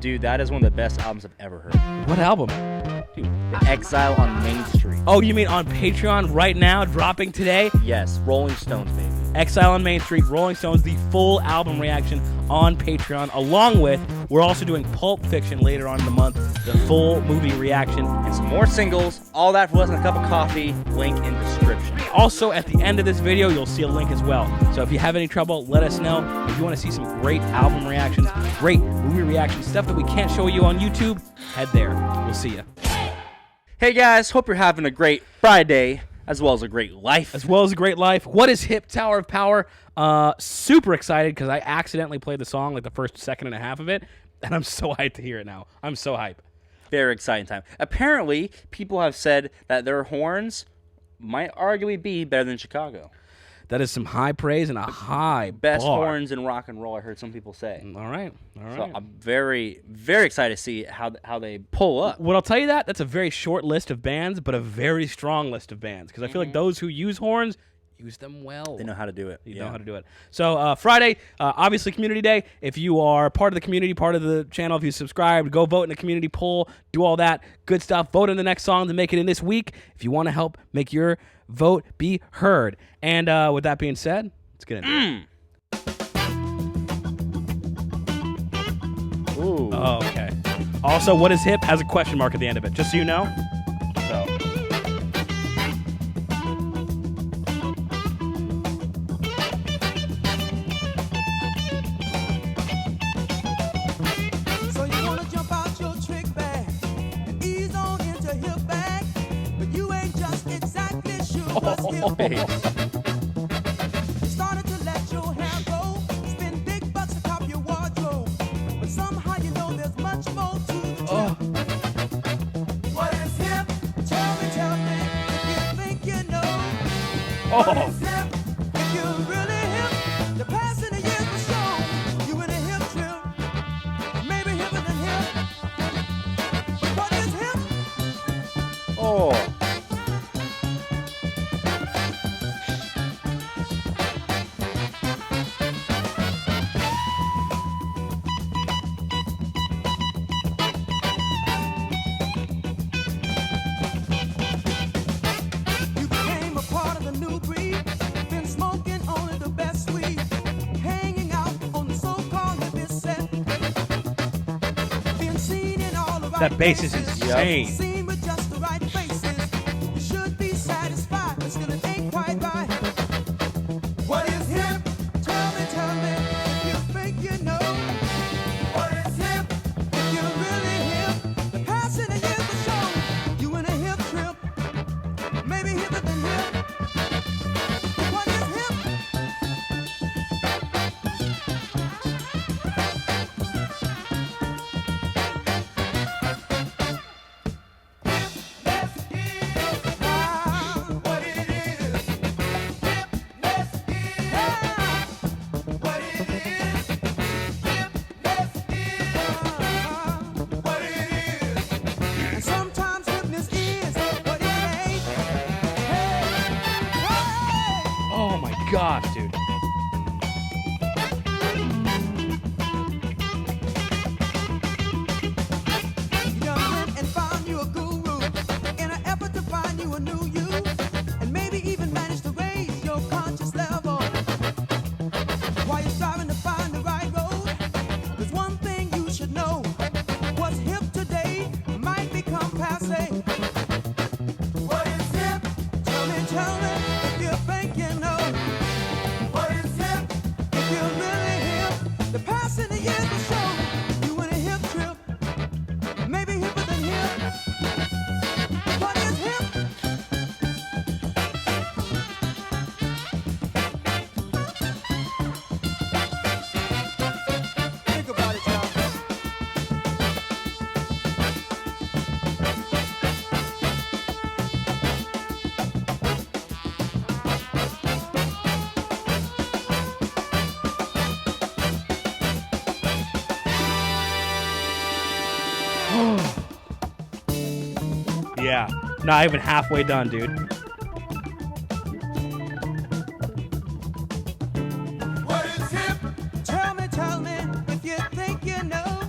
Dude, that is one of the best albums I've ever heard. What album? Dude, The Exile on Main Street. Oh, you mean on Patreon right now, dropping today? Yes, Rolling Stones, baby. Exile on Main Street, Rolling Stones, the full album reaction on Patreon, along with, we're also doing Pulp Fiction later on in the month, the full movie reaction. And some more singles, all that for less than a cup of coffee, link in description. Also, at the end of this video, you'll see a link as well. So if you have any trouble, let us know. If you want to see some great album reactions, great movie reactions, stuff that we can't show you on YouTube, head there. We'll see you. Hey guys, hope you're having a great Friday, as well as a great life. As well as a great life. What is hip, Tower of Power? Super excited because I accidentally played the song like the first second and a half of it, and I'm so hyped to hear it now. I'm so hyped. Very exciting time. Apparently, people have said that their horns might arguably be better than Chicago. That is some high praise and a high Best bar. horns in rock and roll, I heard some people say. All right. So I'm very, very excited to see how they pull up. Well, I'll tell you that's a very short list of bands, but a very strong list of bands. Because I feel like those who use horns use them well. They know how to do it. You know how to do it. So Friday, obviously Community Day. If you are part of the community, part of the channel, if you subscribe, go vote in the community poll, do all that good stuff. Vote in the next song to make it in this week if you want to help make your vote be heard. And with that being said, let's get into it. Ooh. Oh, okay. Also, what is hip has a question mark at the end of it, just so you know. So. So you wanna jump out your trick bag and ease on into hip bag, but you ain't just exactly sure what's hip bag. Started to let your hair go, spend big bucks to top your wardrobe, but somehow you know there's much more to the trip. What is hip? Tell me if you think you know. What is hip? If you're really hip, the past and the years will show you in a hip trip. Maybe hipper than hip. But what is hip? Oh. You became a part of the new breed. Been smoking only the best weed. Hanging out on the so-called hippie set. Been seen in all the right That bass is places. insane. Seen with just the right faces. You should be satisfied, but still it ain't quite right. What is hip? Tell me if you think you know. What is hip? If you're really hip, the past and the years will show you in a hip trip. Maybe hipper than hip. What is hip? Let's get what it is. Hip, let's get what it is. Hip, let's get what it is. And sometimes hipness is what it ain't. Hey, Oh my gosh, dude. you done went and found you a guru in an effort to find you a new you, and maybe even managed to raise your conscious level while you're striving to find the right road. There's one thing you should know: what's hip today might become passé. What is hip? Tell me if you think you know. What is hip? If you're really hip, the past and the years will show you in a hip trip. Maybe hipper than hip. What is hip? Think about it, y'all. Yeah. Not even halfway done, dude. What is hip? Tell me if you think you know.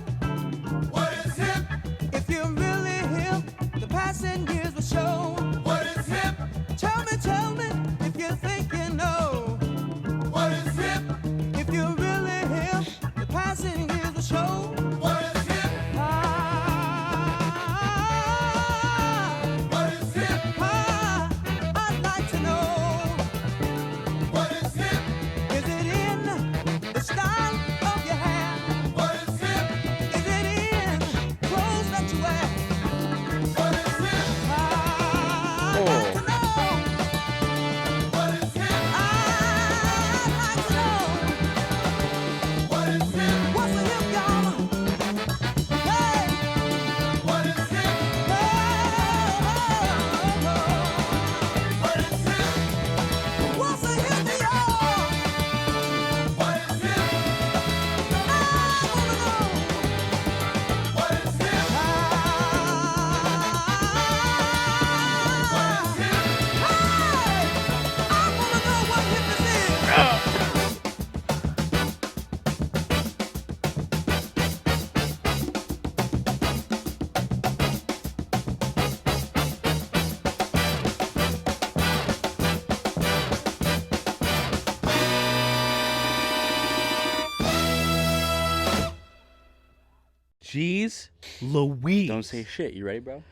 Jeez Louise. Don't say shit. You ready, bro?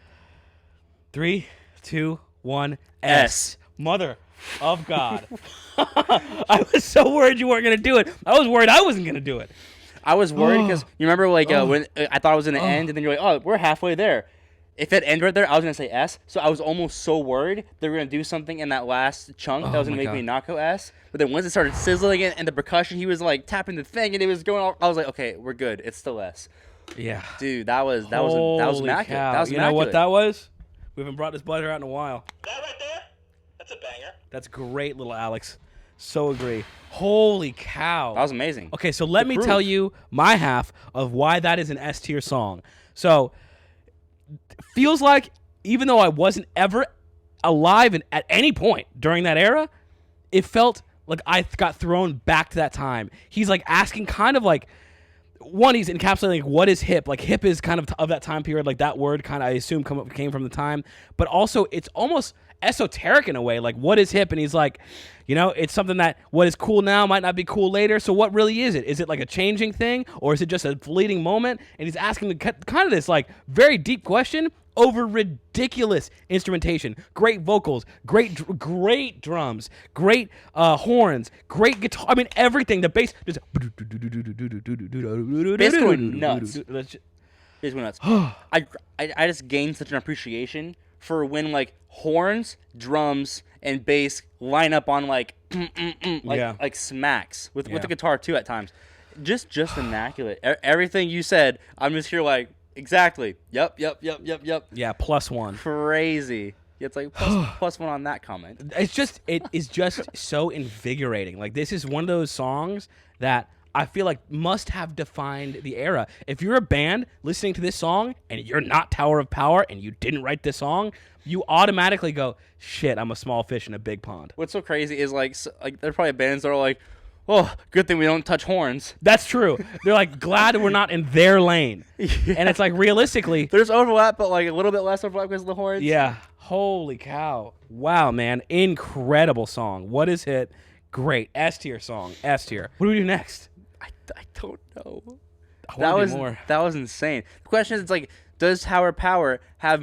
3, 2, 1. S. Mother of God. I was so worried you weren't going to do it. I was worried I wasn't going to do it. I was worried because you remember when I thought it was going to end, and then you're like, oh, we're halfway there. If it ended right there, I was going to say S. So I was almost so worried they were going to do something in that last chunk that was going to make me not go S. But then once it started sizzling and the percussion, he was like tapping the thing and it was going all, I was like, okay, we're good. It's still S. Yeah. Dude, that was Holy immaculate. cow. That was you immaculate. know what that was? We haven't brought this buzzer out in a while. That right there, that's a banger. That's great, little Alex. So agree. Holy cow. That was amazing. Okay, so let me tell you my half of why that is an S tier song. So, feels like even though I wasn't ever alive at any point during that era, it felt like I got thrown back to that time. He's like asking kind of like, one, he's encapsulating like, what is hip? Like hip is kind of that time period, like that word kind of I assume came from the time, but also it's almost esoteric in a way, like what is hip? And he's like, you know, it's something that what is cool now might not be cool later. So what really is it? Is it like a changing thing, or is it just a fleeting moment? And he's asking kind of this like very deep question over ridiculous instrumentation, great vocals, great drums, great horns, great guitar. I mean everything. The bass just basically nuts. Basically nuts. I just gained such an appreciation for when like horns, drums, and bass line up on like like smacks with the guitar too at times. Just immaculate. Everything you said, I'm just here like exactly. Yep. Yeah, +1. Crazy. It's like plus one on that comment. It is just so invigorating. Like this is one of those songs that I feel like must have defined the era. If you're a band listening to this song and you're not Tower of Power and you didn't write this song, you automatically go, shit, I'm a small fish in a big pond. What's so crazy is like there's probably bands that are like, oh, good thing we don't touch horns. That's true. They're like glad we're not in their lane. Yeah. And it's like realistically, there's overlap, but like a little bit less overlap because of the horns. Yeah. Holy cow. Wow, man. Incredible song. What is it? Great. S tier song. S tier. What do we do next? I don't know. That was insane. The question is, it's like, does Tower Power have?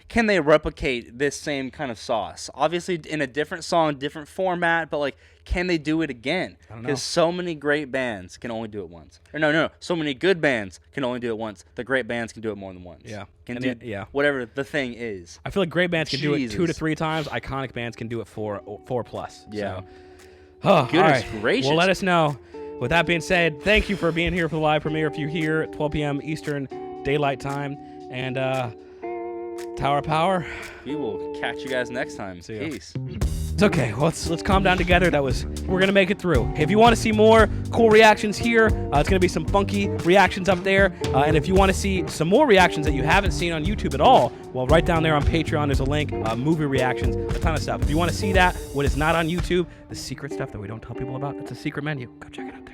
Can they replicate this same kind of sauce? Obviously, in a different song, different format, but like, can they do it again? I don't know. Because so many great bands can only do it once. Or no. So many good bands can only do it once. The great bands can do it more than once. Yeah. Can And do yeah. whatever the thing is. I feel like great bands can do it Jesus. 2 to 3 times. Iconic bands can do it 4 plus. Yeah. So. Oh, Goodness all right. gracious. Well, let us know. With that being said, thank you for being here for the live premiere. If you're here at 12 p.m. Eastern Daylight Time. And Tower of Power. We will catch you guys next time. See ya. Peace. It's okay. Well, let's calm down together. We're gonna make it through. If you want to see more cool reactions here, it's gonna be some funky reactions up there. And if you want to see some more reactions that you haven't seen on YouTube at all, well, right down there on Patreon, there's a link. Movie reactions, a ton of stuff. If you want to see that, what is not on YouTube, the secret stuff that we don't tell people about, that's a secret menu. Go check it out there.